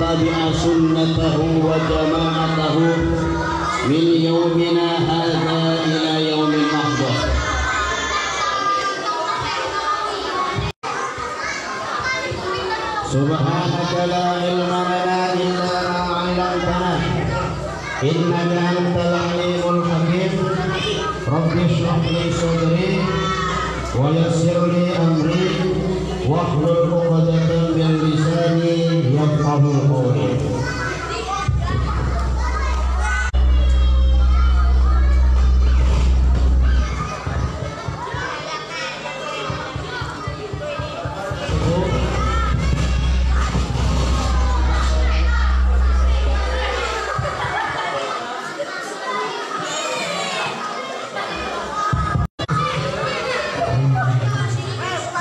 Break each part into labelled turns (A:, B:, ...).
A: tabi'a sunnatahu wa jama'atahu min yawmina hadha ila yaumil mahdah. Subhanaka la ilma lana illa ma 'allamtana innaka antal alimul hakim. Rabbi shrah li sadri wa yassir li amri wahlul 'uqdatam min lisani yafqahu qawli.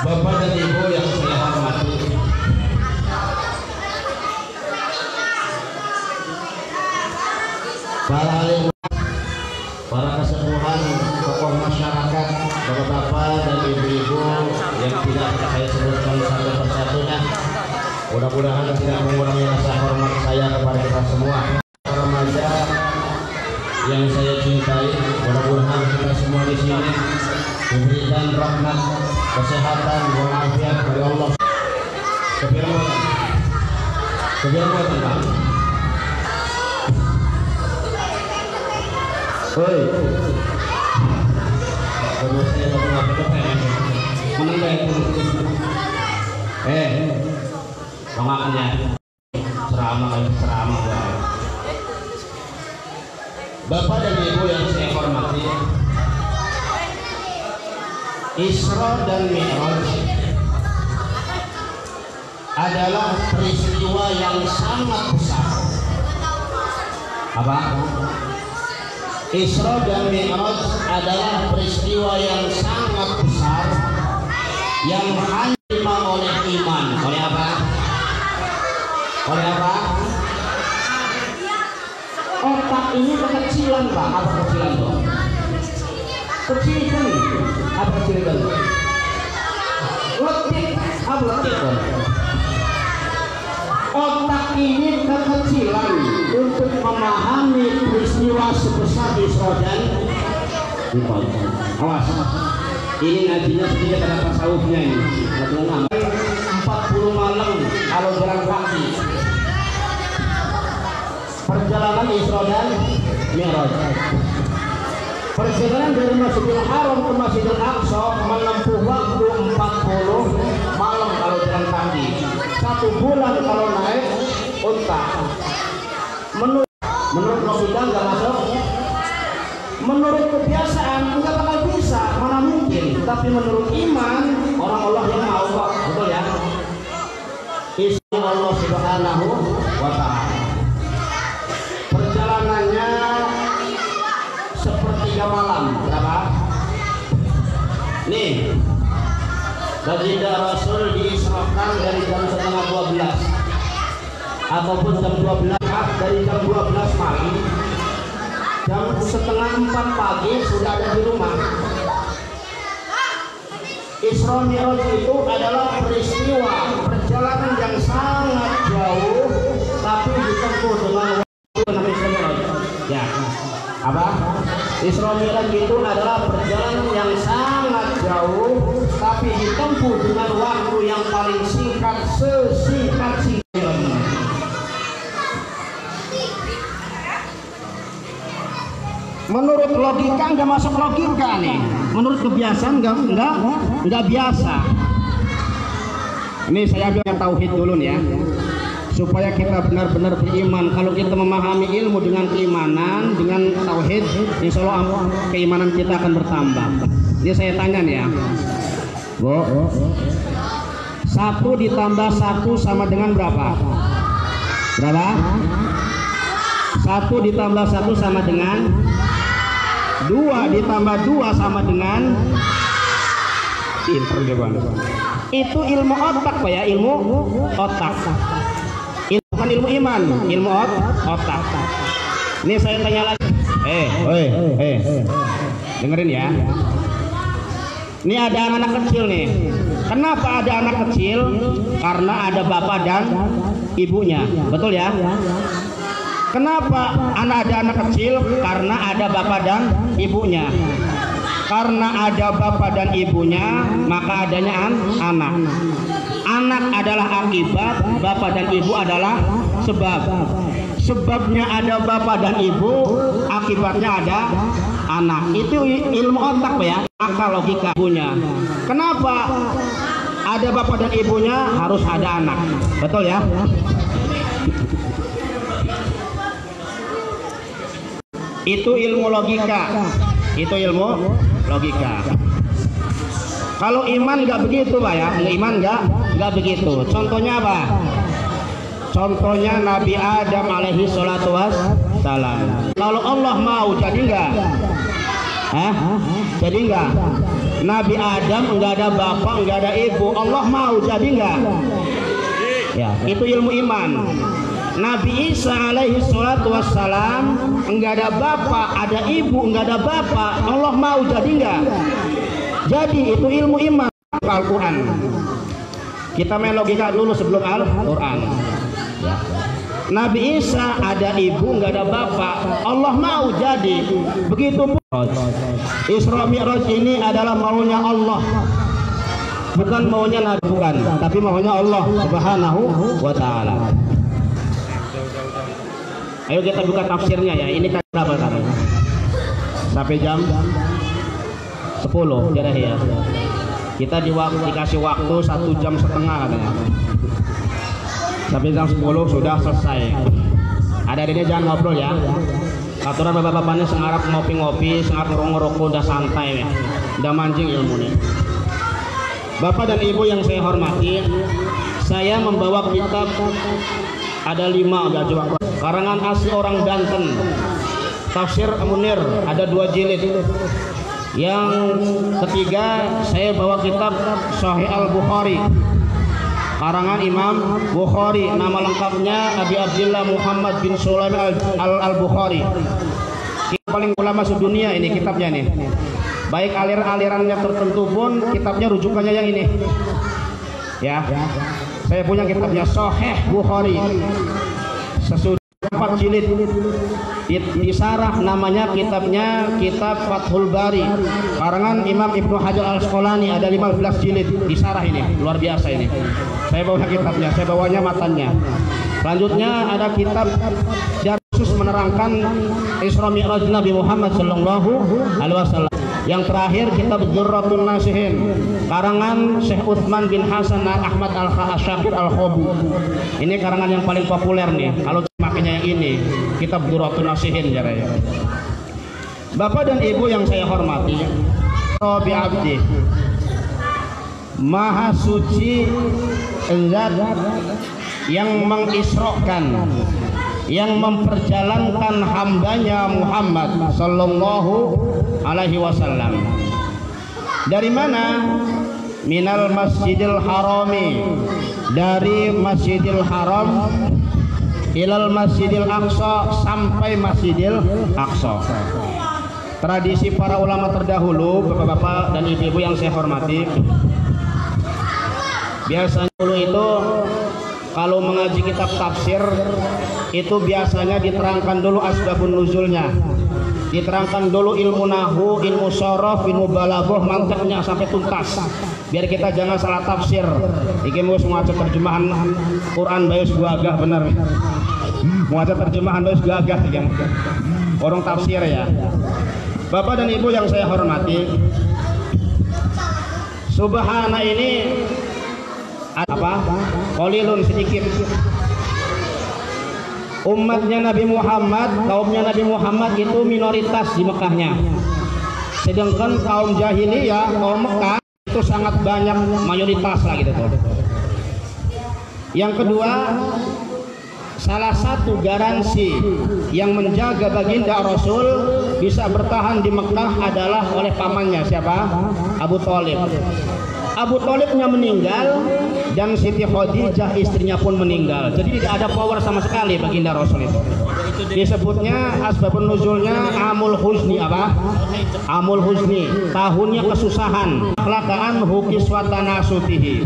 A: Bapak dan Ibu yang saya hormati, para alim, para kesepuhan, tokoh masyarakat, bapak-bapak dan ibu-ibu yang tidak saya sebutkan satu persatunya, mudah-mudahan tidak mengurangi rasa hormat saya kepada kita semua. Remaja yang saya cintai, mudah-mudahan kita semua di sini diberikan rahmat, kesehatan, walafiat dari Allah. Kebiasaan Pak. Hoi. Terus saya mau menang baik. Pengakannya ceramah Pak. Bapak dan Ibu yang saya hormati, Isra dan Mi'raj adalah peristiwa yang sangat besar. Apa? Isra dan Mi'raj adalah peristiwa yang sangat besar yang hanya diterima oleh iman. Oleh apa? Oleh apa? Otak ini kekecilan Pak. Apa kekecilan tuh? Kecil kan? Apa kecil kan? Letik. Apa letik kan? Otak ini kekecilan untuk memahami peristiwa sebesar Isra dan Mi'raj. Awas, ini nantinya sedikit ada tasawufnya ini. 40 malam kalau jalan kaki. Perjalanan Isra dan Mi'raj. Perjalanan dari Masjidil Haram ke Masjidil Aqsa menempuh waktu 40 malam kalau jalan kaki, 1 bulan kalau naik unta. Menurut logika nggak masuk, menurut kebiasaan nggak bakal bisa, mana mungkin. Tapi menurut iman orang Allah yang mau kok, betul ya? Isra Allah Subhanahu wa Ta'ala. Perjalanannya sepertiga malam. Berapa? Nih, baginda Rasul diisrakan dari jam setengah 12 ataupun jam 12, dari jam 12 malam, jam setengah 4 pagi sudah ada di rumah. Isra Mi'raj itu adalah peristiwa perjalanan yang sangat jauh tapi ditempuh dengan waktu namanya Isra Mi'raj. Ya, apa? Isra Mi'raj itu adalah perjalanan yang sangat jauh tapi ditempuh dengan waktu yang paling singkat, sesingkat-singkatnya. Menurut logika nggak masuk logika nih. Menurut kebiasaan nggak biasa. Ini saya ambil yang tauhid dulu nih ya, supaya kita benar-benar beriman. Kalau kita memahami ilmu dengan keimanan, dengan tauhid, insya Allah keimanan kita akan bertambah. Jadi saya tanya nih ya, Bu, 1 ditambah 1 sama dengan berapa? Berapa? 1 ditambah 1 sama dengan 2 ditambah 2 sama dengan itu ilmu otak Pak ya, ilmu otak. Bukan ilmu iman, ilmu otak. Ini saya tanya lagi. Dengerin ya. Ini ada anak kecil nih.
B: Kenapa ada anak kecil? Karena ada bapak dan ibunya. Betul ya? Kenapa ada anak kecil? Karena ada bapak dan ibunya. Karena ada bapak dan ibunya, maka adanya anak. Anak adalah akibat, bapak dan ibu adalah sebab. Sebabnya ada bapak dan ibu, akibatnya ada anak. Itu ilmu otak ya, akal logika punya. Kenapa ada bapak dan ibunya harus ada anak? Betul ya? Itu ilmu logika. Itu ilmu logika. Kalau iman nggak begitu Pak ya, iman nggak begitu. Contohnya apa? Contohnya Nabi Adam alaihi salatu wassalam. Kalau Allah mau jadi nggak? Jadi nggak? Nabi Adam nggak ada bapak, nggak ada ibu. Allah mau jadi nggak? Ya, itu ilmu iman. Nabi Isa alaihi salatu wassalam nggak ada bapak, ada ibu, nggak ada bapak. Allah mau jadi nggak? Jadi itu ilmu iman. Al-Quran. Kita main logika dulu sebelum Al-Quran. Ya. Nabi Isa ada ibu nggak ada bapak, Allah mau jadi. Begitu pun Isra Mi'raj ini adalah maunya Allah, bukan maunya Nabi, bukan, tapi maunya Allah Subhanahu wa Ta'ala. Ayo kita buka tafsirnya ya. Ini kan berapa tadi? Sampai jam 10 ya. Kita dikasih waktu 1,5 jam katanya. Sampai jam 10 sudah selesai. Ada-adanya jangan ngobrol ya. Aturan bapak-bapaknya sengarap ngopi-ngopi, sengarap ngerokok, udah santai ya. Udah mancing ilmu nih. Bapak dan ibu yang saya hormati, saya membawa kitab ada 5 udah coba. Karangan asli orang Banten. Tafsir Munir ada 2 jilid. Yang ketiga saya bawa kitab Sahih Al-Bukhari. Karangan Imam Bukhari, nama lengkapnya Abi Abdillah Muhammad bin Sulaiman Al-Bukhari. Kitab paling ulama sedunia ini kitabnya nih. Baik aliran-alirannya tertentu pun kitabnya rujukannya yang ini. Ya. Saya punya kitabnya Sahih Bukhari. Sesudah 4 jilid. Disarah namanya kitabnya Kitab Fathul Bari. Karangan Imam Ibnu Hajar Al-Asqalani ada 15 jilid. Disarah ini, luar biasa ini. Saya bawa kitabnya, saya bawanya matanya. Selanjutnya ada kitab yang khusus menerangkan Isra Mi'raj Nabi Muhammad sallallahu alaihi wasallam. Yang terakhir kitab Dzurratun Nasihin karangan Syekh Utsman bin Hasan Ahmad Al-Syakir Al-Khobu. Ini karangan yang paling populer nih. Kalau makanya yang ini kitab Dzurratun Nasihin ya. Bapak dan Ibu yang saya hormati, Rabbi Abdi Maha Suci Zat yang mengisrokan, yang memperjalankan hambanya Muhammad sallallahu alaihi wasallam. Dari mana? Minal Masjidil Harami, dari Masjidil Haram ilal Masjidil Aqsa, sampai Masjidil Aqsa. Tradisi para ulama terdahulu, bapak-bapak dan ibu-ibu yang saya hormati, biasanya dulu itu kalau mengaji kitab tafsir itu biasanya diterangkan dulu asbabun nuzulnya, diterangkan dulu ilmu nahu, ilmu sorof, ilmu balaghah, mantiknya sampai tuntas, biar kita jangan salah tafsir. Iki mau ngaca terjemahan Quran bayus gagah bener, mau ngaca terjemahan bayus gagah ya. Orang tafsir ya. Bapak dan Ibu yang saya hormati, subhana ini apa? Qalilun, sedikit. Umatnya Nabi Muhammad, kaumnya Nabi Muhammad itu minoritas di Mekahnya. Sedangkan kaum jahiliyah, kaum Mekah itu sangat banyak, mayoritas lah gitu tuh. Yang kedua, salah satu garansi yang menjaga baginda Rasul bisa bertahan di Mekah adalah oleh pamannya, siapa? Abu Thalib. Abu Thalibnya meninggal dan Siti Khadijah istrinya pun meninggal. Jadi tidak ada power sama sekali baginda Rasul itu. Disebutnya asbabun nuzulnya Amul Huzni apa? Amul Huzni, tahunnya kesusahan. Kelakaan hukiswatana sutihi.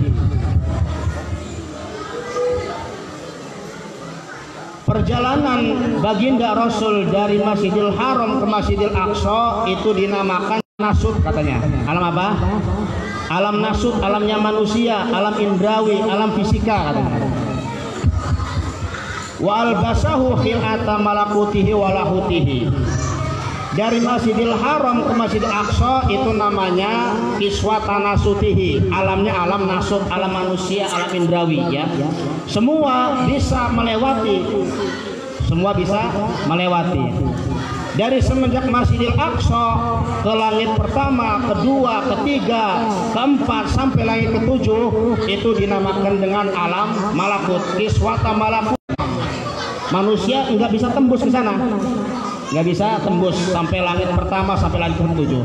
B: Perjalanan baginda Rasul dari Masjidil Haram ke Masjidil Aqsa itu dinamakan nasut katanya. Alam apa? Alam nasut, alamnya manusia, alam indrawi, alam fisika katanya. Wa albasahu khil'ata malakutihi wa lahutihi. Dari Masjidil Haram ke Masjidil Aqsa itu namanya kiswatana sutihi. Alamnya alam nasut, alam manusia, alam indrawi ya. Semua bisa melewati. Semua bisa melewati. Dari semenjak Masjidil Aqsa ke langit pertama, kedua, ketiga, keempat sampai langit ketujuh itu dinamakan dengan alam malakut, kiswata malakut. Manusia nggak bisa tembus ke sana, nggak bisa tembus sampai langit pertama sampai langit ketujuh.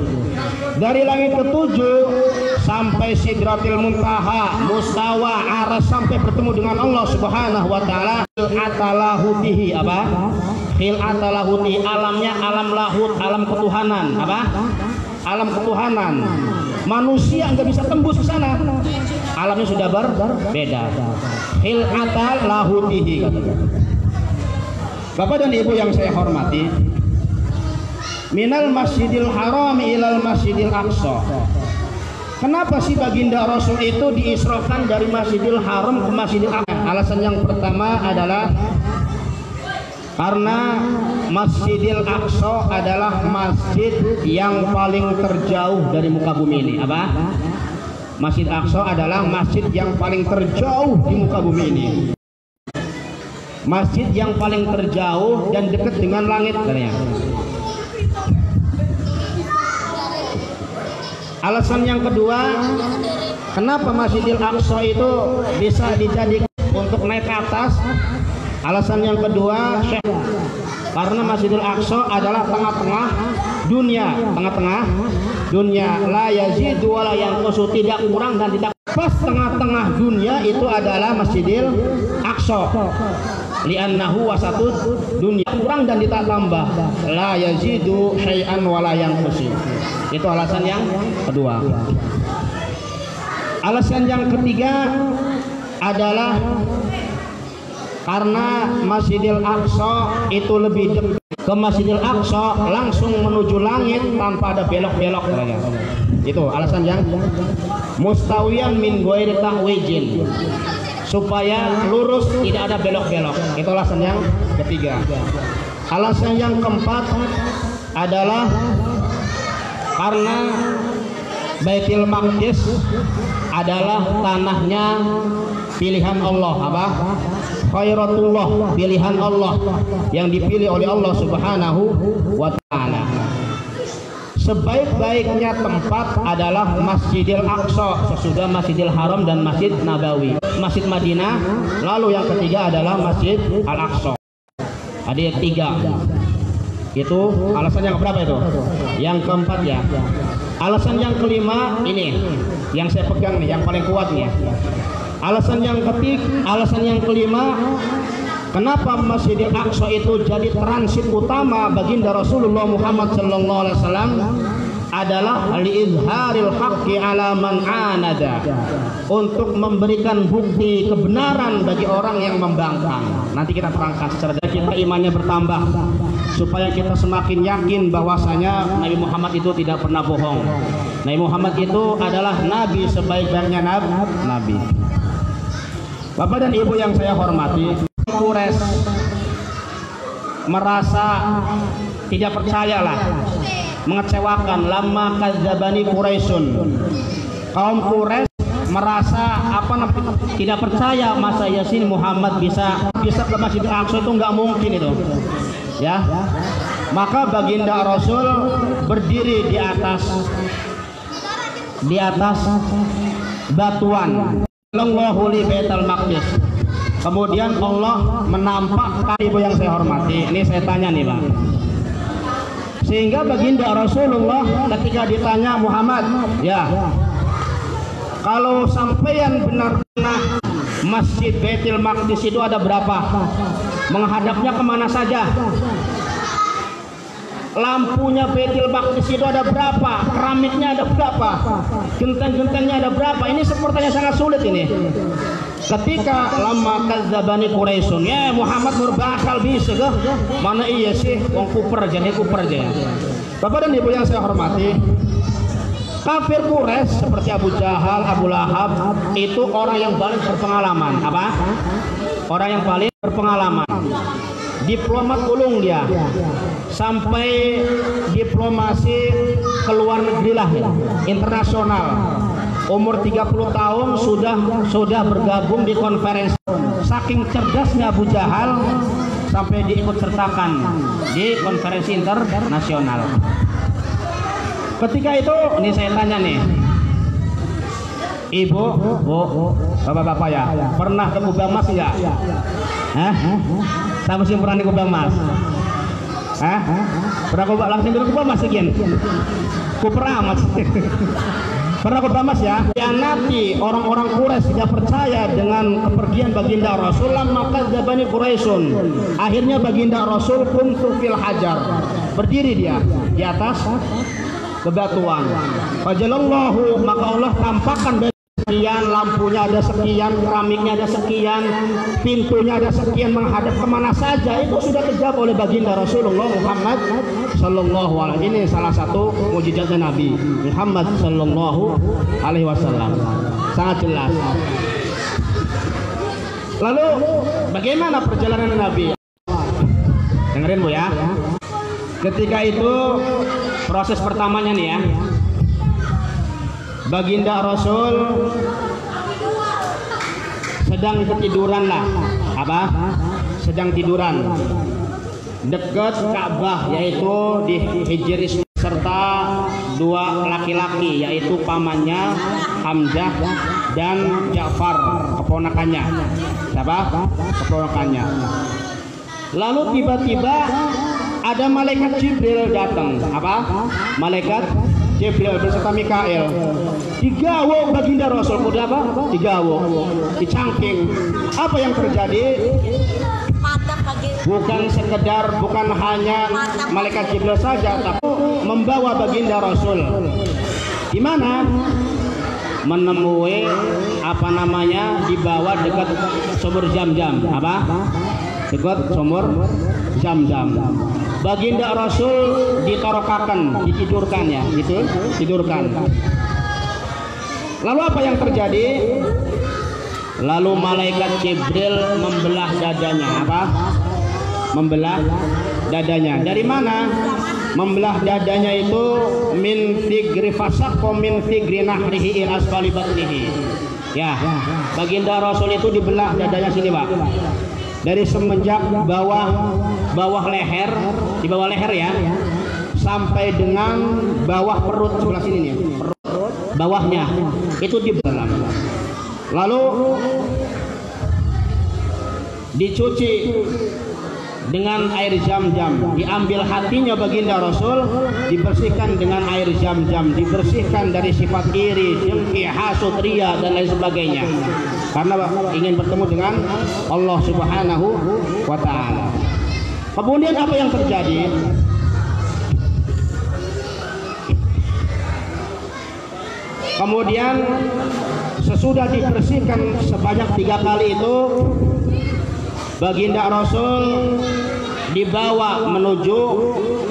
B: Dari langit ketujuh sampai Sidratil Muntaha, Mustawa, Aras sampai bertemu dengan Allah Subhanahu wa taala. Atalahutihi apa? Khil atalahutihi, alamnya alam lahut, alam ketuhanan apa? Alam ketuhanan. Manusia nggak bisa tembus ke sana. Alamnya sudah berbeda. Khil atalahutihi katanya. Bapak dan Ibu yang saya hormati, minal Masjidil Haram ilal Masjidil Aqsa. Kenapa sih baginda Rasul itu diisrokan dari Masjidil Haram ke Masjidil Aqsa? Alasan yang pertama adalah karena Masjidil Aqsa adalah masjid yang paling terjauh dari muka bumi ini. Apa? Masjid Aqsa adalah masjid yang paling terjauh di muka bumi ini. Masjid yang paling terjauh dan dekat dengan langit katanya. Alasan yang kedua, kenapa Masjidil Aqsa itu bisa dijadikan untuk naik ke atas? Alasan yang kedua, karena Masjidil Aqsa adalah tengah-tengah dunia, tengah-tengah dunia, la yazidu wa la yanqusu, tidak kurang dan tidak pas. Tengah-tengah dunia itu adalah Masjidil Aqsa. Li'annahu wasatud dunia, kurang dan tidak tambah, la yazidu syai'an wa la yanqusu. Itu alasan yang kedua. Alasan yang ketiga adalah karena Masjidil Aqsa itu lebih dekat. Ke Masjidil Aqsa langsung menuju langit tanpa ada belok-belok. Itu alasan yang mustawiyan min ghairi tahwijin, supaya lurus tidak ada belok-belok. Itu alasan yang ketiga. Alasan yang keempat adalah karena Baitul Maqdis adalah tanahnya pilihan Allah apa? Khairatullah, pilihan Allah yang dipilih oleh Allah Subhanahu wa taala. Sebaik-baiknya tempat adalah Masjidil Aqsa sesudah Masjidil Haram dan Masjid Nabawi, Masjid Madinah, lalu yang ketiga adalah Masjid Al-Aqsa. Ada tiga. Itu alasan yang berapa itu? Yang keempat ya. Alasan yang kelima ini yang saya pegang nih, yang paling kuat nih. Alasan yang kelima, kenapa Masjidil Aqsa itu jadi transit utama baginda Rasulullah Muhammad sallallahu alaihi wasallam adalah liizharil haqqi ala man anada, untuk memberikan bukti kebenaran bagi orang yang membangkang. Nanti kita terangkan secara kita imannya bertambah supaya kita semakin yakin bahwasanya Nabi Muhammad itu tidak pernah bohong. Nabi Muhammad itu adalah nabi sebaik-baiknya nabi. Bapak dan Ibu yang saya hormati, Quraisy merasa tidak percayalah, mengecewakan. Lama kadzabani Quraisyun, kaum Quraisy merasa tidak percaya, masa Yasin Muhammad bisa ke Masjid Al-Aqsa, itu nggak mungkin itu ya. Maka baginda Rasul berdiri di atas batuan Allahu li Baitul Maqdis. Kemudian Allah menampakkan. Ibu yang saya hormati, ini saya tanya nih Bang, sehingga baginda Rasulullah ketika ditanya Muhammad, ya kalau sampeyan benar-benar Masjid Baitul Maqdis itu ada berapa? menghadapnya kemana saja. Lampunya Baitul Maqdis itu ada berapa, keramiknya ada berapa, genteng-gentengnya ada berapa. Ini pertanyaan sangat sulit ini. Ketika lama kadzabani Quraisyun, ya Muhammad berbakal bisa ke mana iya sih wong kuper aja. Bapak dan Ibu yang saya hormati, kafir Quraisy seperti Abu Jahal, Abu Lahab itu orang yang paling berpengalaman. Apa? Orang yang paling berpengalaman. Diplomat ulung dia, sampai diplomasi ke luar negeri lah ya, internasional. Umur 30 tahun sudah bergabung di konferensi. Saking cerdasnya Abu Jahal sampai diikut sertakan di konferensi internasional. Ketika itu, ini saya tanya nih, Ibu, Bapak-bapak ya, pernah ke Kubang Mas enggak? Hah? Saya mesti pernah di Kubang Mas. Hah? Pernah Kubang langsung di Kubang Mas sekian? Kupera Mas. Pernah Kubang Mas ya? Nanti orang-orang Quraisy tidak percaya dengan kepergian baginda Rasul, maka zabani Quraisyun. Akhirnya baginda Rasul kuntu fil hajar. Berdiri dia di atas bebatuan. Fajalallahu, maka Allah tampakkan sekian, lampunya ada sekian, keramiknya ada sekian, pintunya ada sekian, menghadap kemana saja itu sudah terjawab oleh baginda Rasulullah Muhammad Sallallahu Alaihi. Ini salah satu mukjizatnya Nabi Muhammad Sallallahu Alaihi Wasallam, sangat jelas. Lalu bagaimana perjalanan Nabi? Dengerin Bu ya. Ketika itu proses pertamanya nih ya, baginda Rasul sedang ketiduran lah, apa? Sedang tiduran dekat Ka'bah, yaitu di Hijr, serta dua laki-laki, yaitu pamannya Hamzah dan Ja'far, keponakannya. Siapa? Keponakannya. Lalu tiba-tiba ada malaikat Jibril datang, apa? Malaikat Jibril beserta Mikail digawok baginda Rasul. Kuda apa? Digawok, dicangking. Apa yang terjadi? Bukan hanya malaikat Jibril saja, tapi membawa baginda Rasul di mana? Menemui apa namanya, dibawa dekat sumur Zam-Zam. Apa? Dekat sumur Zam-Zam. Baginda Rasul ditorokakan, ditidurkan ya, gitu, tidurkan. Lalu apa yang terjadi? Lalu malaikat Jibril membelah dadanya. Apa? Membelah dadanya. Dari mana? Membelah dadanya itu min figri fasaq min figri nahrihi ila asfali batnihi. Ya, baginda Rasul itu dibelah dadanya sini, Pak. Dari semenjak bawah leher, di bawah leher ya, sampai dengan bawah perut sebelah sini nih, perut bawahnya itu dibelah. Lalu dicuci dengan air Zam-Zam, diambil hatinya baginda Rasul, dibersihkan dengan air Zam-Zam, dibersihkan dari sifat iri, dengki, hasud, riya dan lain sebagainya, karena ingin bertemu dengan Allah Subhanahu wa Ta'ala. Kemudian apa yang terjadi? Kemudian sesudah dibersihkan sebanyak 3 kali itu, baginda Rasul dibawa menuju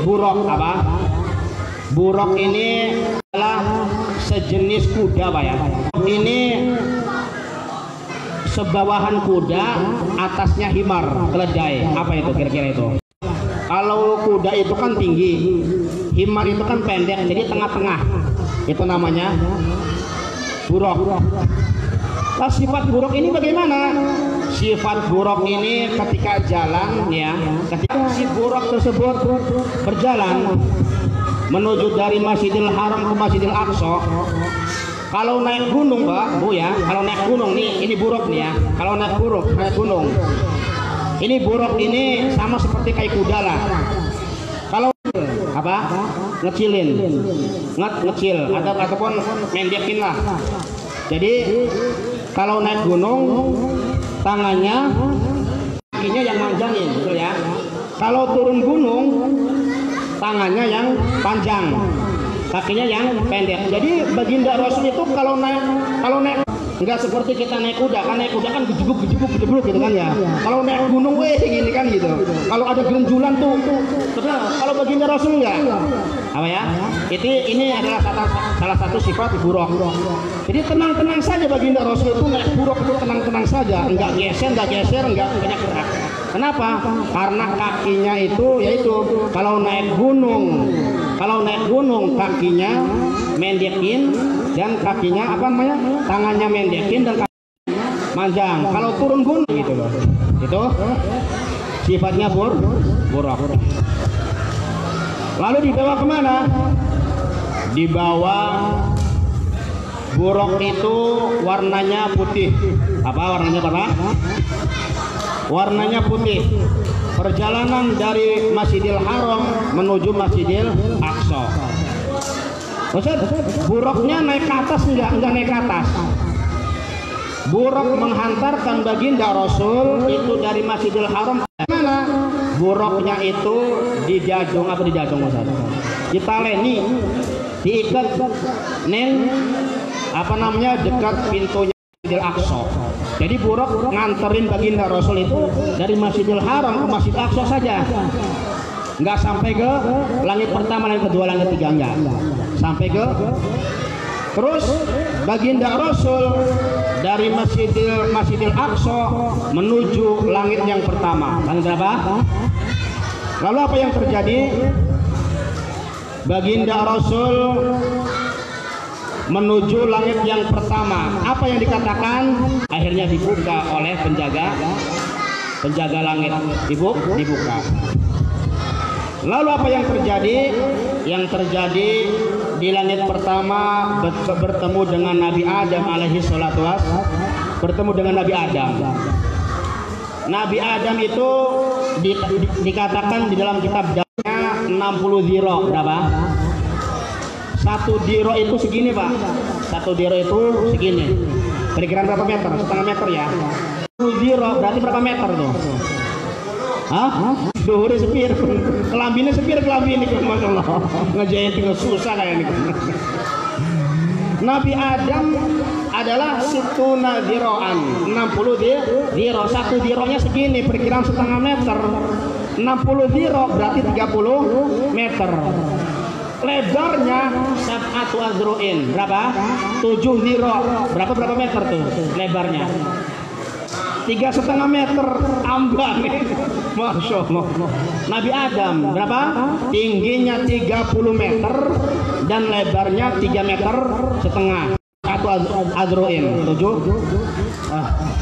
B: buraq. Apa? Buraq ini adalah sejenis kuda, Pak ya. Ini sebawahan kuda, atasnya himar, keledai. Apa itu kira-kira itu? Kalau kuda itu kan tinggi, himar itu kan pendek, jadi tengah-tengah. Itu namanya buraq. Nah, sifat buraq ini bagaimana? Sifat buraq ini ketika jalan ya, ketika si buraq tersebut berjalan menuju dari Masjidil Haram ke Masjidil Aqsa, kalau naik gunung, Pak, Bu ya, kalau naik gunung nih, ini buraq nih ya. Kalau naik gunung, ini buraq ini sama seperti kayak kuda lah. Kalau apa? Ngecilin, ngecil, ataupun mendekin lah. Jadi kalau naik gunung, tangannya kakinya yang manjangin, betul ya. Kalau turun gunung, tangannya yang panjang, kakinya yang pendek. Jadi baginda Rasul itu kalau naik nggak seperti kita naik kuda, kan naik kuda kan gejebuk gitu kan ya. Kalau naik gunung gini kan gitu. Kalau ada gerunjulan tuh. Kalau baginda Rasul enggak. Apa ya? Ini adalah salah satu sifat buruk. Jadi tenang-tenang saja baginda Rasul itu naik buruk itu tenang-tenang saja, enggak geser, enggak banyak gerak. Kenapa? Karena kakinya itu yaitu kalau naik gunung kakinya mendekin dan kakinya tangannya mendekin dan kakinya manjang. Kalau turun gunung gitu loh. Itu sifatnya buruk. Lalu dibawa kemana? Dibawa buruk itu warnanya putih. Apa warnanya apa? Warnanya putih. Perjalanan dari Masjidil Haram menuju Masjidil Aqsa. Maksud buruknya naik ke atas enggak naik ke atas. Buruk menghantarkan baginda Rasul itu dari Masjidil Haram mana? Buruknya itu dijajong Ustaz? Ditaleni, diikat dekat pintunya Masjidil Aqsa. Jadi buruk nganterin baginda Rasul itu dari Masjidil Haram ke Masjid Aqsa saja. Nggak sampai ke langit pertama, langit kedua, langit ketiga, enggak. Sampai ke terus baginda Rasul dari Masjidil Aqsa menuju langit yang pertama. Langit berapa? Lalu apa yang terjadi? Baginda Rasul menuju langit yang pertama. Apa yang dikatakan? Akhirnya dibuka oleh penjaga langit. Dibuka. Lalu apa yang terjadi? Yang terjadi di langit pertama bertemu dengan Nabi Adam alaihi salatu wassalam. Bertemu dengan Nabi Adam. Nabi Adam itu dikatakan di dalam kitab 60 diro. Berapa? 1 diro itu segini, Pak. 1 diro itu segini. Perkiraan berapa meter? Setengah meter ya. 1 diro berarti berapa meter tuh? Hah? Duhurnya sepir, kelambinnya sepir kelambin ini, masya Allah. Ngejahit tinggal susah kayak ini. Nabi Adam adalah situna diroan, 60 diro. 1 dironya segini, perkiraan setengah meter. 60 diro berarti 30 meter. Lebarnya sab'atu azru'in, berapa? 7 diro. Berapa meter tuh lebarnya? 3,5 meter, ambang nih. Masya Allah. Nabi Adam berapa? Tingginya 30 meter dan lebarnya 3,5 meter. Atau azru'in 7.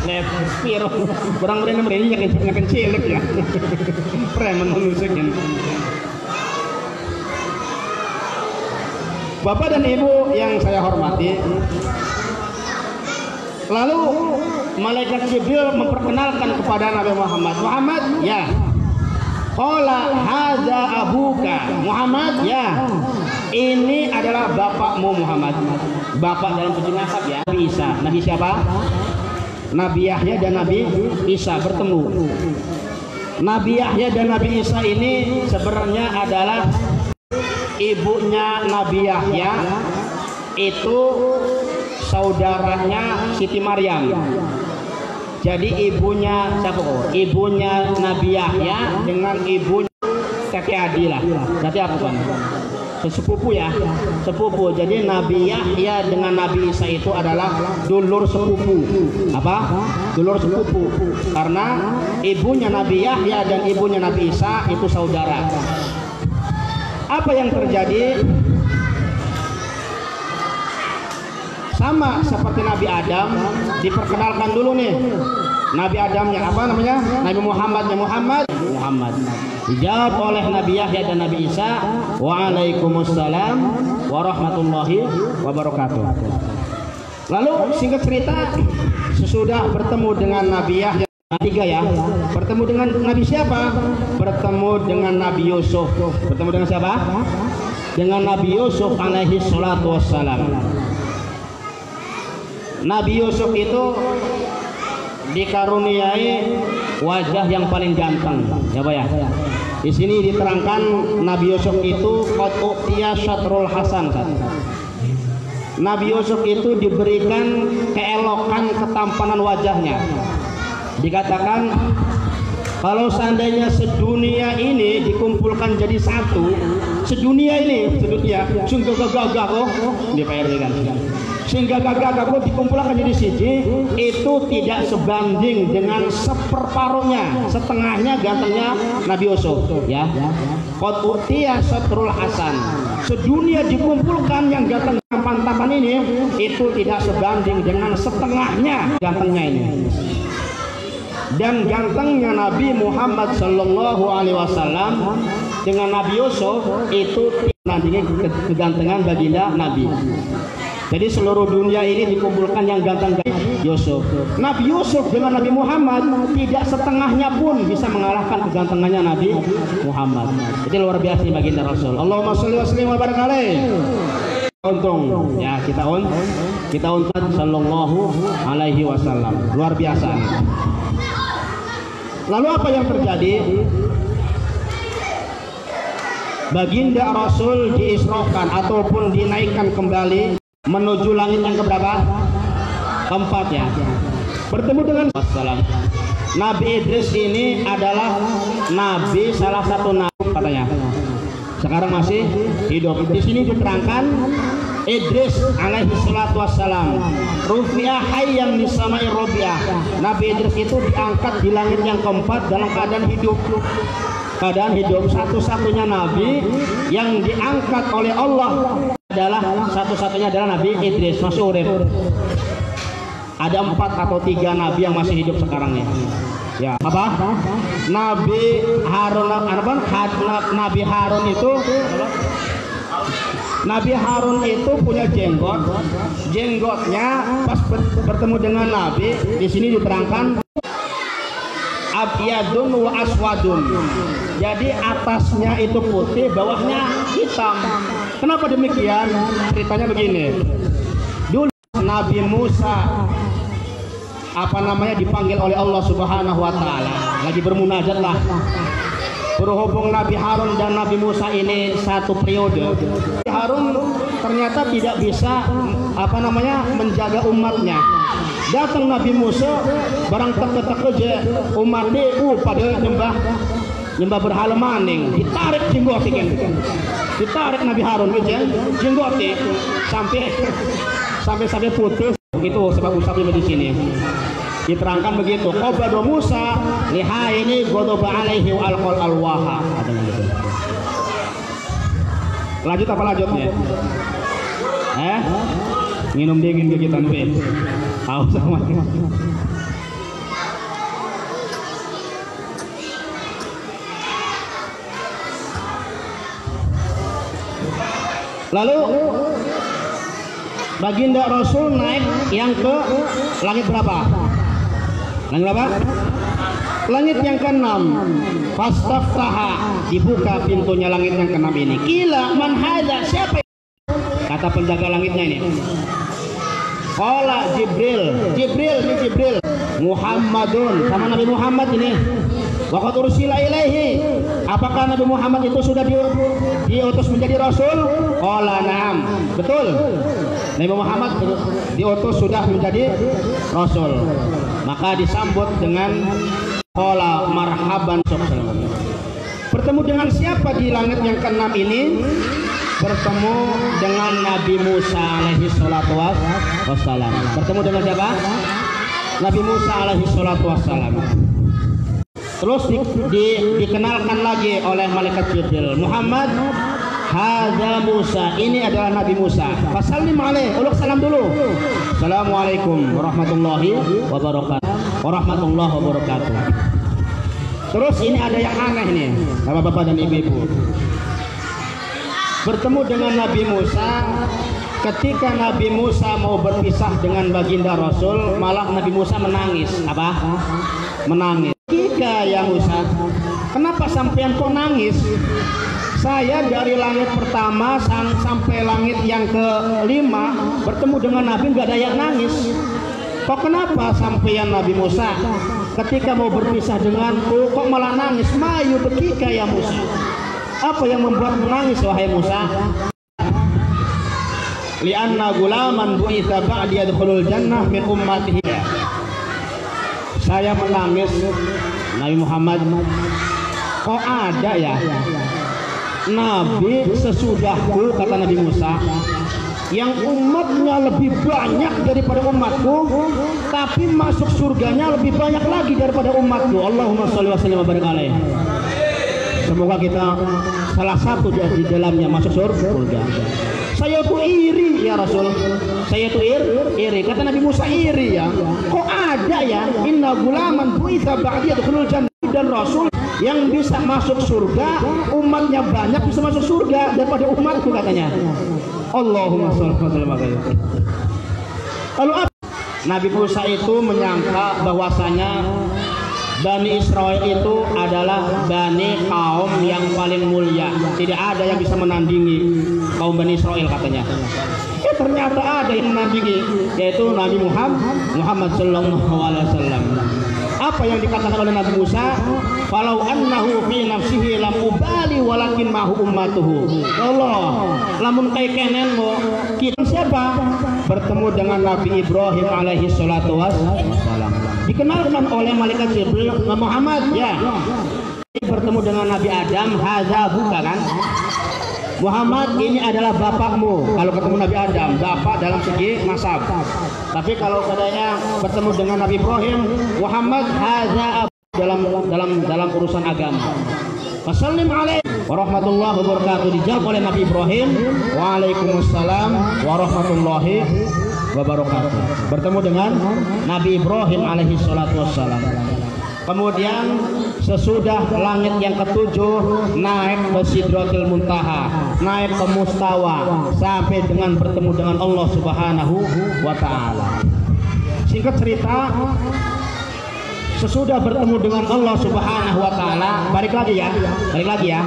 B: Lebar. Kurang ini nyakin cilik ya. Preman menusukin. Bapak dan Ibu yang saya hormati, lalu malaikat Jibril memperkenalkan kepada Nabi Muhammad. Muhammad, ya. Qala hadza abuka. Muhammad, ya. Ini adalah bapakmu Muhammad. Bapak dalam segi nasab ya. Nabi Isa. Nabi siapa? Nabi Yahya dan Nabi Isa bertemu. Nabi Yahya dan Nabi Isa ini sebenarnya adalah ibunya Nabi Yahya itu saudaranya Siti Maryam. Jadi ibunya siapa? Ibunya Nabi Yahya dengan ibunya Teti Adi lah. Berarti apa kan? Sesepupu ya, sepupu. Jadi Nabi Yahya dengan Nabi Isa itu adalah dulur sepupu. Apa? Dulur sepupu. Karena ibunya Nabi Yahya dan ibunya Nabi Isa itu saudara. Apa yang terjadi? Sama seperti Nabi Adam, diperkenalkan dulu nih. Nabi Adamnya apa namanya? Nabi Muhammadnya Muhammad. Dijawab oleh Nabi Yahya dan Nabi Isa, Waalaikumsalam warahmatullahi wabarakatuh. Lalu singkat cerita, sesudah bertemu dengan Nabi Yahya tiga ya, bertemu dengan Nabi siapa? Bertemu dengan Nabi Yusuf. Bertemu dengan siapa? Dengan Nabi Yusuf alaihi salatu wassalam. Nabi Yusuf itu dikaruniai wajah yang paling ganteng, ya Pak ya. Di sini diterangkan Nabi Yusuf itu qad u'tiya syatrul hasan. Nabi Yusuf itu diberikan keelokan ketampanan wajahnya. Dikatakan kalau seandainya sedunia ini dikumpulkan jadi satu, sedunia ini sehingga gagah kok di PRD kan. Sehingga gagah kok dikumpulkan jadi siji, itu tidak sebanding dengan seperparuhnya, setengahnya gantengnya Nabi Yusuf, ya. Qad utiya satrul hasan. Sedunia dikumpulkan yang ganteng tampan-tampan ini, itu tidak sebanding dengan setengahnya gantengnya ini. Dan gantengnya Nabi Muhammad Sallallahu Alaihi Wasallam dengan Nabi Yusuf itu nandingi kegantengan baginda Nabi. Jadi seluruh dunia ini dikumpulkan yang ganteng Yusuf. Nabi Yusuf dengan Nabi Muhammad tidak setengahnya pun bisa mengalahkan kegantengannya Nabi Muhammad. Jadi luar biasa baginda Rasul. Allahumma sholli wa sallim wa barik alaihi. Untung ya kita untung Sallallahu Alaihi Wasallam. Luar biasa. Lalu apa yang terjadi? Baginda Rasul diisrokan ataupun dinaikkan kembali menuju langit yang keberapa? Keempat ya. Bertemu dengan Wassalam. Nabi Idris ini adalah nabi, salah satu nabi katanya. Sekarang masih hidup. Di sini diterangkan Idris alaihi salatu wassalam rufi'a hayyan di samai robiah. Nabi Idris itu diangkat di langit yang keempat dalam keadaan hidup. Keadaan hidup, satu-satunya nabi yang diangkat oleh Allah adalah satu-satunya adalah Nabi Idris, masih urip. Ada 4 atau 3 nabi yang masih hidup sekarang nih. Ya, apa? Nabi Harun, Nabi Harun itu Nabi Harun itu punya jenggot. Jenggotnya pas bertemu dengan Nabi, di sini diterangkan abyadun wa aswadun. Jadi atasnya itu putih, bawahnya hitam. Kenapa demikian? Ceritanya begini. Dulu Nabi Musa dipanggil oleh Allah Subhanahu wa taala. Lagi bermunajat lah. Berhubung Nabi Harun dan Nabi Musa ini satu periode. Harun ternyata tidak bisa menjaga umatnya. Datang Nabi Musa barang teke-teke je umatnya pada nyembah berhala maning, ditarik jenggot ditarik Nabi Harun aja jenggot sampai putus. Begitu sebab usapnya di sini diterangkan begitu. Qabada Musa liha ini ghadaba alaihi wa alqal alwaha. Lanjut apa lanjutnya? Minum dingin ke kita nih. Haus sama. Lalu baginda Rasul naik yang ke langit berapa? Langit berapa? Langit yang ke-6. Fastaftaha, dibuka pintunya langit yang ke-6 ini. Qila man hadza, siapa? Kata penjaga langitnya ini. Qala Jibril Muhammadun, sama Nabi Muhammad ini. Waqad ursila ilaihi, apakah Nabi Muhammad itu sudah diutus menjadi rasul? Qala na'am, betul. Nabi Muhammad diutus sudah menjadi rasul. Maka disambut dengan qala marhaban. Bertemu dengan siapa di langit yang ke-6 ini? Bertemu dengan Nabi Musa alaihi salatu wassalam. Bertemu dengan siapa? Nabi Musa alaihi salatu wassalam. Terus dikenalkan lagi oleh malaikat Jibril, Muhammad hadza Musa, ini adalah Nabi Musa. Fasallim alaihi, uluk salam dulu. Assalamualaikum warahmatullahi wabarakatuh. Terus ini ada yang aneh nih, Bapak-bapak dan Ibu-ibu. Bertemu dengan Nabi Musa, ketika Nabi Musa mau berpisah dengan baginda Rasul, malah Nabi Musa menangis. Apa? Menangis. Kika ya Musa, kenapa sampean kok nangis? Saya dari langit pertama sampai langit yang ke-5 bertemu dengan Nabi nggak ada yang nangis. kok kenapa sampeyan Nabi Musa ketika mau berpisah denganku kok malah nangis? Mayu bekika ya Musa, apa yang membuat menangis wahai Musa? Lianna gulaman bu'itsa ba'di yadkhulul jannah min ummatihi. Saya menangis Nabi Muhammad, kok ada ya Nabi sesudahku, kata Nabi Musa, yang umatnya lebih banyak daripada umatku, tapi masuk surganya lebih banyak lagi daripada umatku. Allahumma sholli wa sallim wa barik alaihi. Semoga kita salah satu di dalamnya masuk surga. Saya tuh iri ya Rasul, saya tuh iri. Kata Nabi Musa, iri ya, kok ada ya inna gulaman bu'itsa ba'di yadkhulul jannah, dan Rasul yang bisa masuk surga umatnya banyak bisa masuk surga daripada umatku, katanya. Allahumma sholli wa sallim alaihi. Lalu apa? Nabi Musa itu menyangka bahwasanya Bani Israel itu adalah Bani kaum yang paling mulia, tidak ada yang bisa menandingi kaum Bani Israel, katanya. Ternyata ada yang menandingi, yaitu Nabi Muhammad sallallahu alaihi wasallam. Apa yang dikatakan oleh Nabi Musa? Falau annahu fi nafsihi lam ubali walakin mahu ummatuhu. Allah, lamun kai kenen mo kita siapa? Bertemu dengan Nabi Ibrahim alaihi salatu wassalam. Dikenalkan oleh malaikat Jibril, Muhammad ya. Bertemu dengan Nabi Adam, hadza buka kan? Muhammad, ini adalah bapakmu. Kalau ketemu Nabi Adam, bapak dalam segi nasab. Tapi kalau katanya bertemu dengan Nabi Ibrahim, Muhammad hadza dalam urusan agama. Wassalam alaikum warahmatullahi wabarakatuh. Dijawab oleh Nabi Ibrahim, waalaikumsalam warahmatullahi wabarakatuh. Bertemu dengan Nabi Ibrahim alaihi salatu wassalam. Kemudian sesudah langit yang ketujuh naik ke Sidratil Muntaha, naik ke Mustawa, sampai dengan bertemu dengan Allah Subhanahu wa Ta'ala. Singkat cerita, sesudah bertemu dengan Allah Subhanahu wa Ta'ala, balik lagi ya,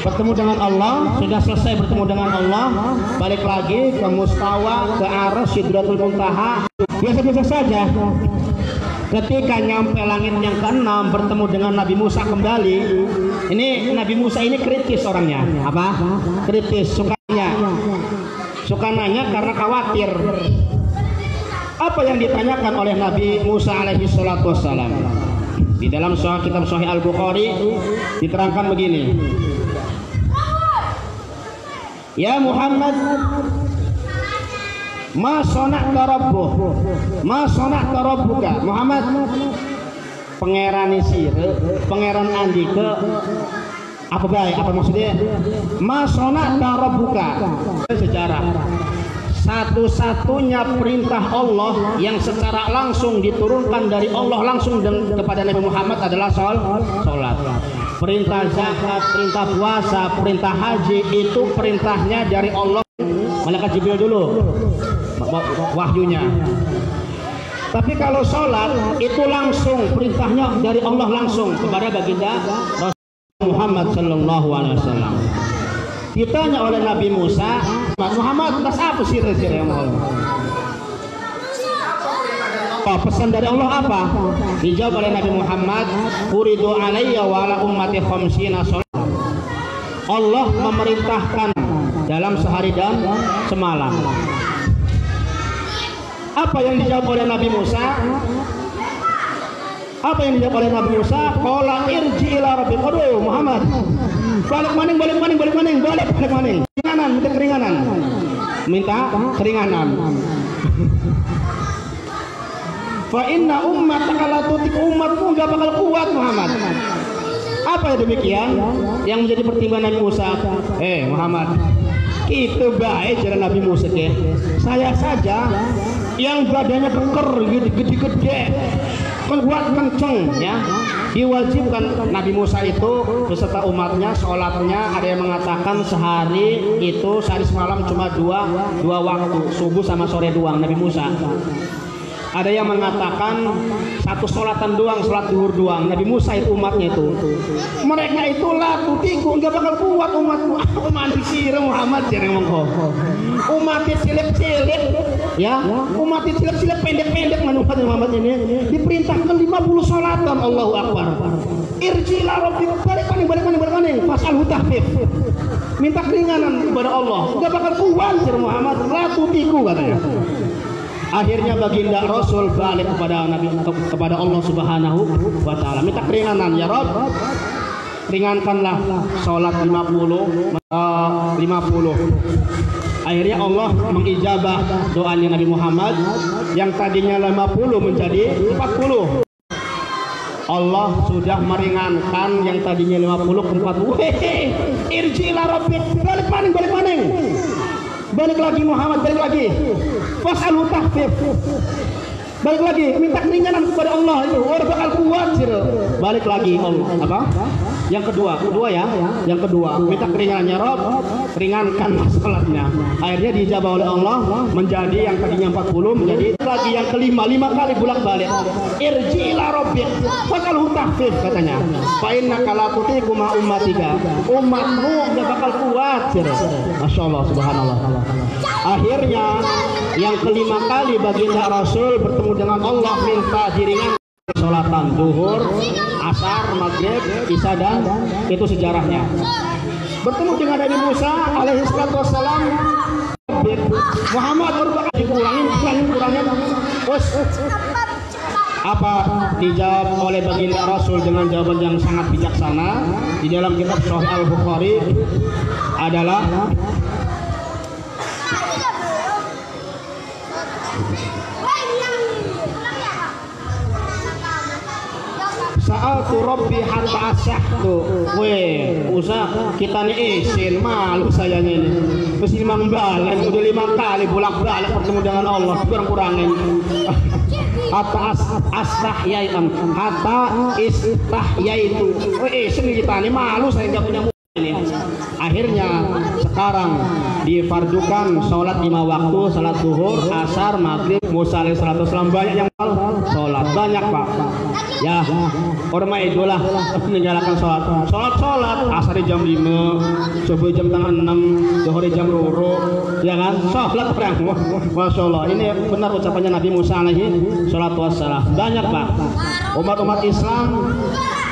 B: bertemu dengan Allah, sudah selesai bertemu dengan Allah, balik lagi ke Mustawa, ke arah Sidratul Muntaha, biasa-biasa saja. Ketika nyampe langit yang ke-6 bertemu dengan Nabi Musa kembali. Ini Nabi Musa ini kritis orangnya. Apa? Kritis, suka nanya karena khawatir. Apa yang ditanyakan oleh Nabi Musa alaihi salatu wassalam? Di dalam kitab Sahih Al-Bukhari diterangkan begini. Ya Muhammad, ma sona'ta rabbuka. Muhammad, pangeran sire, pangeran andike apa baik, apa maksudnya? Ma sona'ta rabbuka. Sejarah satu-satunya perintah Allah yang secara langsung diturunkan dari Allah langsung kepada Nabi Muhammad adalah sholat. Perintah zakat, perintah puasa, perintah haji itu perintahnya dari Allah. Malaikat Jibril dulu wahyunya. Tapi kalau sholat itu langsung perintahnya dari Allah langsung kepada baginda Rasul Muhammad sallallahu alaihi wasallam. Ditanya oleh Nabi Musa, Muhammad, tas apa sih yang Allah? Pesan dari Allah apa? Dijawab oleh Nabi Muhammad, uridu alayya wa ala ummati khamsina sholat. Allah memerintahkan dalam sehari dan semalam. Apa yang dijawab oleh Nabi Musa? Qala irji ila rabbik. Aduh Muhammad, balik maning. Minta keringanan. Fa inna ummataka la tutik, umatmu enggak bakal kuat Muhammad. Apa yang demikian yang menjadi pertimbangan Nabi Musa? Muhammad, itu baik jalan Nabi Musa ke. Saya saja yang badannya keker gede-gede, kuat kenceng ya. Diwajibkan Nabi Musa itu beserta umatnya sholatnya, ada yang mengatakan sehari semalam cuma dua waktu, subuh sama sore doang Nabi Musa. Ada yang mengatakan satu sholatan doang, sholat duhur doang. Nabi Musa itu umatnya itu. Mereka itulah tutiku nggak bakal kuat umatku. Umat disir Muhammad jadi mengko. Umatnya cilek-cilek, ya. Umatnya cilek-cilek pendek-pendek manusia Muhammad ini diperintahkan 50 sholatan. Allahu Akbar. Irji'ila rabbik, balik maning. Fas'alhu tahfif. Minta keringanan kepada Allah. Nggak bakal kuat jadi Muhammad. La tutiku katanya. Akhirnya baginda Rasul balik kepada Nabi, kepada Allah Subhanahu wa Ta'ala, minta keringanan, ya Rabb, ringankanlah sholat 50. Akhirnya Allah mengijabah doanya Nabi Muhammad yang tadinya 50 menjadi 40. Allah sudah meringankan yang tadinya 50 ke 40. Irji'ila rabbik, balik maning. Balik lagi Muhammad, balik lagi. Fas'alhu tahfif. Balik lagi, minta keringanan kepada Allah itu. Orang bakal kuat sih. Balik lagi Allah. Apa? Yang kedua ya. Yang kedua, minta keringanannya Rob, ringankan masalahnya. Akhirnya dijawab oleh Allah menjadi yang tadinya 40 menjadi lagi yang kelima, 5 kali bolak-balik. Irji'ila rabbik, fas'alhu tahfif katanya. Fa innaka la tutiqu ma ummatika. Umatmu enggak bakal kuat sih. Masyaallah, subhanallah. Akhirnya yang kelima kali baginda Rasul bertemu dengan Allah minta diringankan sholatan duhur, asar, maghrib, isya dan itu sejarahnya. Bertemu dengan Nabi Musa alaihi salatu wassalam, Muhammad berbakar dikurangin. Apa dijawab oleh baginda Rasul dengan jawaban yang sangat bijaksana di dalam kitab Sahih Al-Bukhari adalah Sa'altu Rabbi hatta asyahtu. Weh, usah kita nih isin, malu sayanya ini. Terus imam balen, udah 5 kali bolak-balik bertemu dengan Allah, kurang-kurangin. Hatta astahyai'an, hatta istahyaitu. Weh, isin kita nih malu saya nggak punya ini. Akhirnya sekarang difardukan sholat 5 waktu, sholat zuhur, asar, maghrib, Musa alaihi salatu wasallam banyak yang sholat, banyak Pak. Ya, orma idolah menjalankan sholat, asar jam 5, subuh jam setengah 6, zuhur jam 2, ya kan? Sholat perang, masya Allah. Ini benar ucapannya Nabi Musa alaihi salatu wasallam. Banyak Pak, umat Islam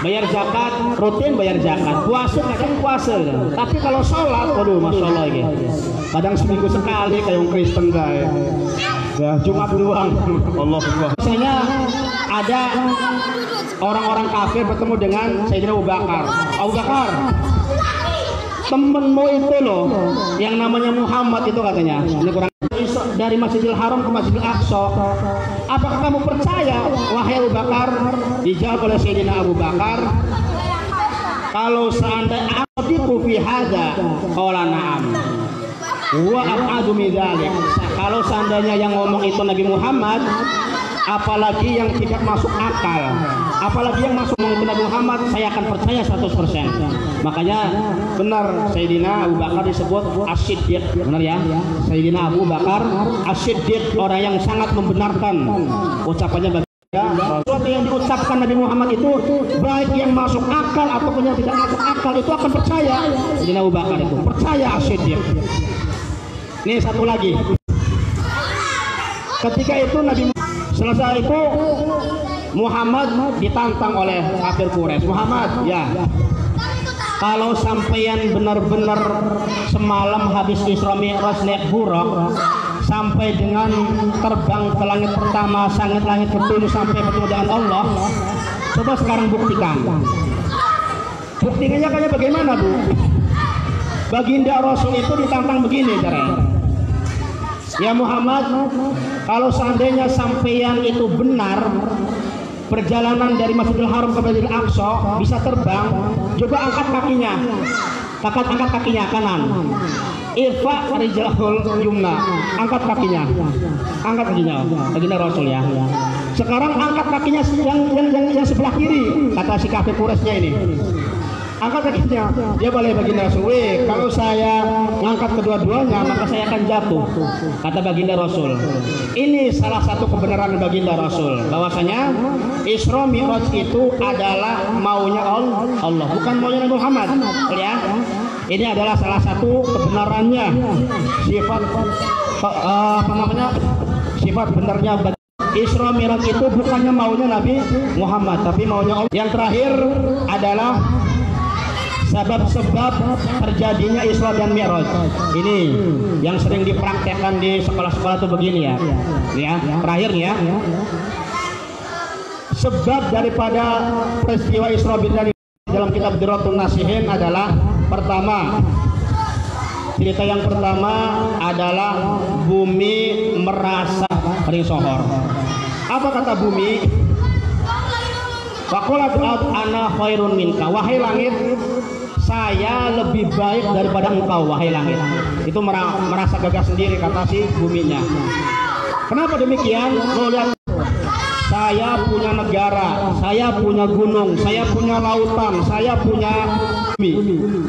B: bayar zakat, rutin bayar zakat, puasa kadang puasa, tapi kalau sholat, waduh masya Allah ini. Kadang seminggu sekali kayak orang Kristen guys. Ya, Jumat doang. Allah Akbar. Misalnya ada orang-orang kafir bertemu dengan Sayyidina Abu Bakar. Abu Bakar, temenmu itu loh, yang namanya Muhammad itu katanya. Ini kurang dari Masjidil Haram ke Masjidil Aqsa. Apakah kamu percaya, wahai Abu Bakar? Dijawab oleh Sayyidina Abu Bakar, kalau seandainya aku fi hadza, qala na'am. Wa aqadu min dzalik. Kalau seandainya yang ngomong itu Nabi Muhammad, apalagi yang tidak masuk akal, apalagi yang masuk ke Nabi Muhammad, saya akan percaya 100%. Makanya benar Sayyidina Abu Bakar disebut As-Siddiq, benar ya? Sayyidina Abu Bakar As-Siddiq, orang yang sangat membenarkan ucapannya sesuatu yang diucapkan Nabi Muhammad itu, baik yang masuk akal ataupun yang tidak masuk akal, itu akan percaya. Sayyidina Abu Bakar itu percaya As-Siddiq. Ini satu lagi, ketika itu Nabi selesai itu Muhammad ditantang oleh kafir Quraisy. Muhammad, ya, kalau sampeyan benar-benar semalam habis Isra Mi'raj naik Buraq sampai dengan terbang ke langit pertama, langit ke-7 sampai bertemu dengan Allah, coba sekarang buktikan. Buktinya kayak bagaimana, Bu? Baginda Rasul itu ditantang begini caranya. Ya Muhammad, kalau seandainya sampeyan itu benar perjalanan dari Masjidil Haram ke Masjidil Aqsa bisa terbang, coba angkat kakinya, angkat kakinya kanan. Irfa rijlahul yumna, angkat kakinya, baginda Rasul ya. Sekarang angkat kakinya yang sebelah kiri, kata si kafir Quraisynya ini. angkat kakinya, dia boleh baginda Rasul. Kalau saya ngangkat kedua-duanya maka saya akan jatuh, kata baginda Rasul. Ini salah satu kebenaran baginda Rasul, bahwasanya Isra Mi'raj itu adalah maunya Allah, bukan maunya Nabi Muhammad. Ya, ini adalah salah satu kebenarannya, sifat sifat benarnya. Isra Mi'raj itu bukannya maunya Nabi Muhammad, tapi maunya Allah. Yang terakhir adalah sebab-sebab terjadinya Isra dan Mi'raj. Ini yang sering dipraktekkan di sekolah-sekolah itu begini ya. Ya, terakhirnya sebab daripada peristiwa Isra dan Mi'raj dalam kitab Durratun Nasihin adalah pertama, cerita yang pertama adalah bumi merasa kering sohor. Apa kata bumi? Faqalat ana khairun minka, wahai langit, saya lebih baik daripada engkau wahai langit. Itu merasa gagah sendiri kata si buminya. Kenapa demikian? Lo lihat, saya punya negara, saya punya gunung, saya punya lautan, saya punya bumi,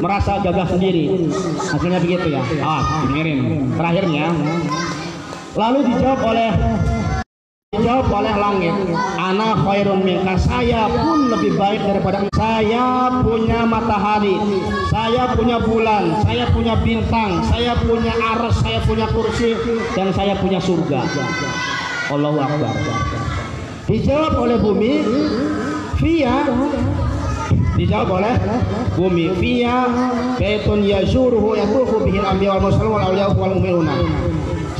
B: merasa gagah sendiri. Hasilnya begitu ya. Dengerin terakhirnya. Lalu dijawab oleh langit, ana khairun minka, saya pun lebih baik daripada. Saya punya matahari, saya punya bulan, saya punya bintang, saya punya arsy, saya punya kursi, dan saya punya surga. Allahu Akbar. Dijawab oleh bumi, via, dijawab oleh bumi, via baitun yazuruhu yatufu bihil anbiya wal mursalun wal awliya wal mu'minuna.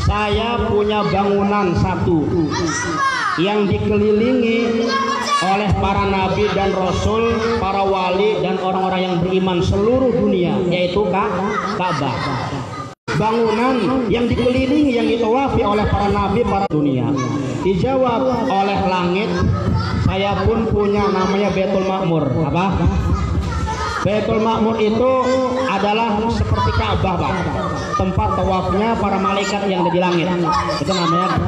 B: Saya punya bangunan satu yang dikelilingi oleh para nabi dan rasul, para wali dan orang-orang yang beriman seluruh dunia, yaitu Ka'bah. Bangunan yang dikelilingi, yang ditawafi oleh para nabi, para dunia. Dijawab oleh langit, saya pun punya namanya Baitul Ma'mur. Apa? Baitul Ma'mur itu adalah seperti Ka'bah, Pak. Tempat tawafnya para malaikat yang ada di langit. Itu namanya.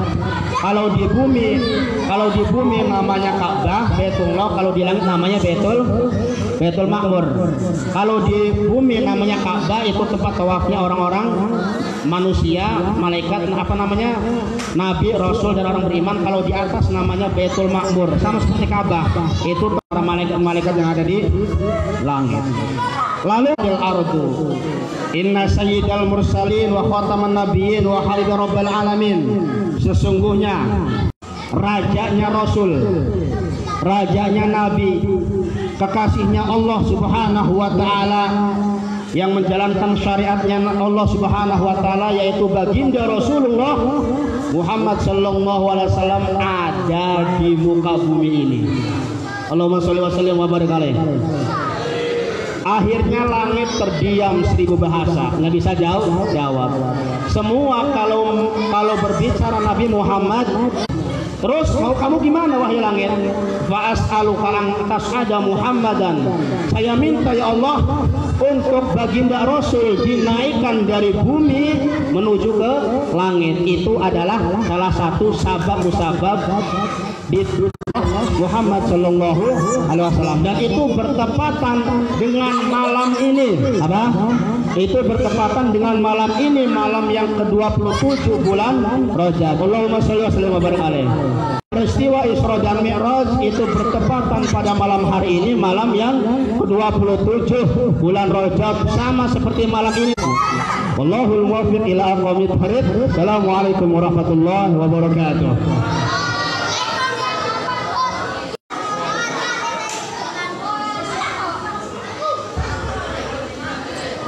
B: Kalau di bumi namanya Ka'bah, Baitullah. Kalau di langit namanya Baitul Ma'mur. Kalau di bumi namanya Ka'bah, itu tempat tawafnya orang-orang manusia, malaikat, apa namanya, nabi, rasul dan orang beriman. Kalau di atas namanya Baitul Ma'mur, sama seperti Ka'bah. Itu para malaikat-malaikat yang ada di langit. Lalu al-ardu, inna sayyidal mursalin wa khataman nabiyyin wa habib rabbil alamin. Sesungguhnya rajanya rasul, rajanya nabi, kekasihnya Allah Subhanahu wa taala, yang menjalankan syariatnya Allah Subhanahu wa taala, yaitu baginda Rasulullah Muhammad sallallahu alaihi wasallam, ada di muka bumi ini. Allahumma sholli wa sallim wa barik alaihi. Akhirnya langit terdiam 1000 bahasa, nggak bisa jawab. Semua kalau berbicara Nabi Muhammad, terus mau kamu gimana wahai langit? Fa as'aluka an tas'ada Muhammadan. Saya minta ya Allah untuk baginda Rasul dinaikkan dari bumi menuju ke langit. Itu adalah salah satu sabab-musabab di Muhammad Sallallahu Alaihi Wasallam, dan itu bertepatan dengan malam ini. Apa? Itu bertepatan dengan malam ini, malam yang ke-27 bulan Rajab. Allahumma sholli wa sallim wa barik alaihi. Peristiwa Isra dan Mi'raj itu bertepatan pada malam hari ini, malam yang ke-27 bulan Rajab, sama seperti malam ini. Wallahul muwaffiq ila aqwamit thariq. Assalamualaikum warahmatullahi wabarakatuh.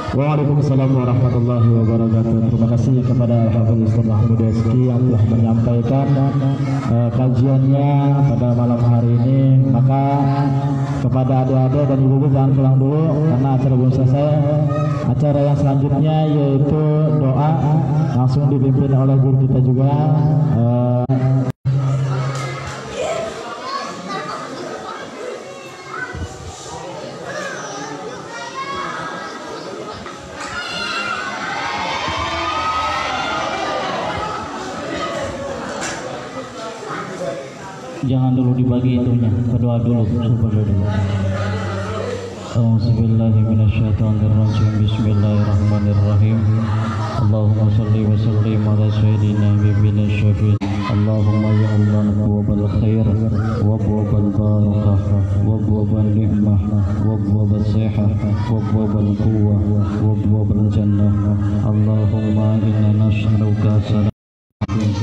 C: Waalaikumsalam warahmatullahi wabarakatuh. Terima kasih kepada Al-Hafidz Ustaz Mahmud Yazki yang telah menyampaikan kajiannya pada malam hari ini. Maka kepada adik-adik dan ibu-ibu jangan pulang dulu karena acara belum selesai. Acara yang selanjutnya yaitu doa, langsung dipimpin oleh guru kita juga. Jangan dulu dibagi itunya, berdoa dulu. A'udzu billahi minasyaitonir rajim. Bismillahirrahmanirrahim. Allahumma shalli wa sallim ala sayyidina nabiyina syafi'in. Allahumma ya Allah abwabal khair wa abwabal barakah wa abwabal ni'mah wa abwabal sihah wa abwabal quwwah wa abwabal jannah. Allahumma inna nas'aluka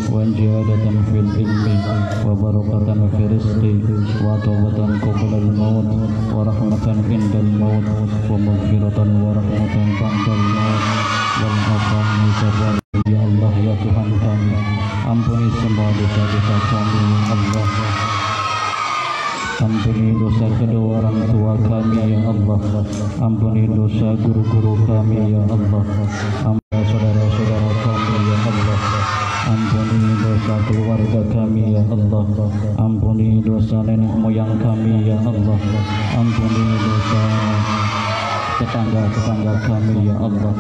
C: wa ziyadatan fil ilmi wa barakatan fil rizqi wa tawbatan qabla al-maut wa rahmatan indal maut wa maghfiratan wa rahmatan ba'dal maut wal afwan min ya Allah ya Tuhan kami, ampuni semua dosa-dosa kami ya Allah. Ampuni dosa kedua orang tua kami ya Allah. Ampuni dosa guru-guru kami ya Allah. Ampuni saudara-saudara kami ya Allah. Ampuni dosa keluarga kami ya Allah. Ampuni dosa nenek moyang kami ya Allah. Ampuni dosa tetangga-tetangga kami ya Allah.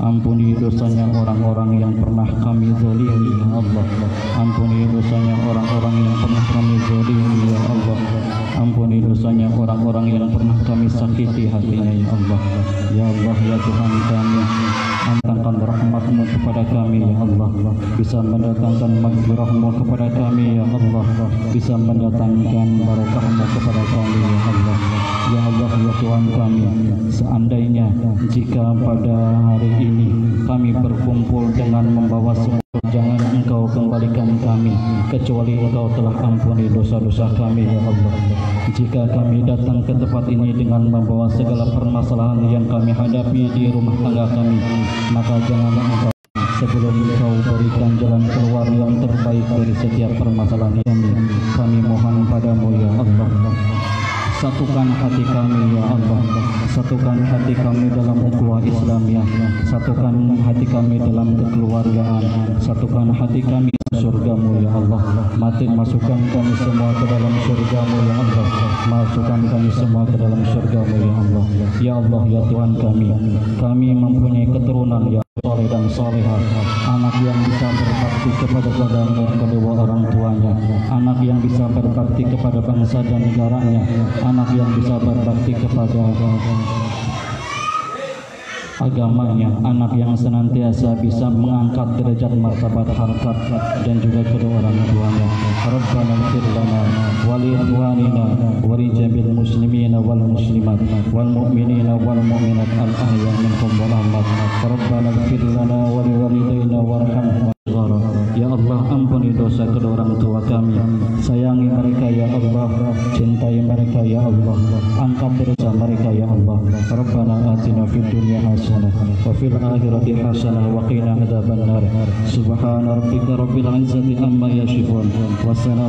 C: Ampuni dosanya orang-orang yang pernah kami zalimi ya Allah. Ampuni dosanya orang-orang yang pernah kami zalimi ya Allah. Ampuni dosanya orang-orang yang pernah kami sakiti hatinya ya Allah. Ya Allah ya Tuhan kami, antangkan rahmat-Mu kepada kami ya Allah. Bisa mendatangkan maghfirah-Mu kepada kami ya Allah. Bisa mendatangkan barakah-Mu kepada kami ya Allah. Ya Allah ya Tuhan kami, seandainya jika pada hari ini kami berkumpul dengan membawa semua, jangan Engkau kembalikan kami kecuali Engkau telah ampuni dosa-dosa kami ya Allah. Jika kami datang ke tempat ini dengan membawa segala permasalahan yang kami hadapi di rumah tangga kami, maka jangan Engkau sebelum Engkau berikan jalan keluar yang terbaik dari setiap permasalahan kami mohon padamu ya Allah. Satukan hati kami ya Allah. Satukan hati kami dalam ukhuwah Islamiyah. Satukan hati kami dalam kekeluargaan. Satukan hati kami surga-Mu ya Allah. Masukkan kami semua ke dalam surga-Mu ya Allah. Masukkan kami semua ke dalam surga-Mu ya Allah. Ya Allah ya Tuhan kami mempunyai keturunan yang soleh dan solehah, anak yang bisa berbakti kepada kedua orang tuanya, anak yang bisa berbakti kepada bangsa dan negaranya, anak yang bisa berbakti kepada agamanya, anak yang senantiasa bisa mengangkat derajat martabat harkat dan juga kedua orang tuanya. Rabbana ighfir lana wa li ikhwanina wa li jami'il muslimina wal muslimat wal mu'minina wal mu'minat al ahya minhum wal amwat. Rabbana ighfir lana wa li walidayna warhamhum. Ya Allah, ampuni dosa kedua orang tua kami, sayangi mereka ya Allah, cintai mereka ya Allah, angkat dosa mereka ya Allah. Rabbana atina fid dunya hasanah wa fil akhirati hasanah wa qina adzabannar. Subhana rabbika rabbil izzati amma yasifun. Wassalamu